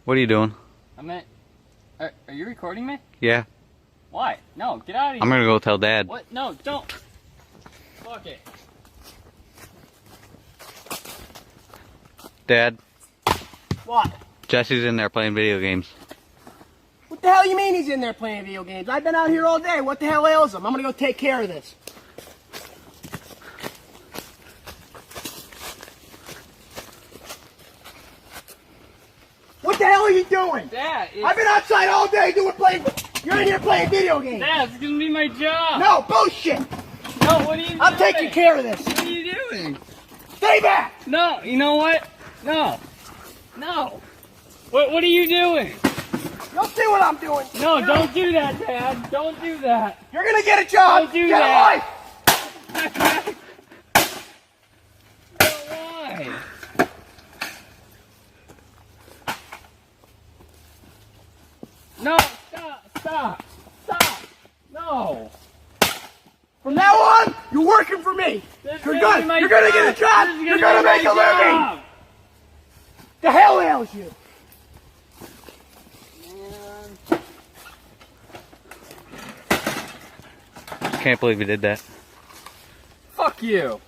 What are you doing? Are you recording me? Yeah. Why? No, get out of here. I'm gonna go tell Dad. What? No, don't. Fuck it. Dad, What? Jesse's in there playing video games. What the hell you mean he's in there playing video games? I've been out here all day. What the hell ails him? I'm gonna go take care of this. What the hell are you doing? Dad, I've been outside all day playing. You're in here playing video games. Dad, it's gonna be my job. No, bullshit. No, what are you doing? I'm taking care of this. What are you doing? Stay back. No, you know what? No. No. What are you doing? You'll see what I'm doing. No, don't do that, Dad. Don't do that. You're gonna get a job. Don't do Get that. a life. Why? No, stop. No. From now on, you're working for me. This is You're gonna good. be my You're gonna job. get a job. This is You're be gonna make my a living. job. The hell ails you? Can't believe he did that. Fuck you.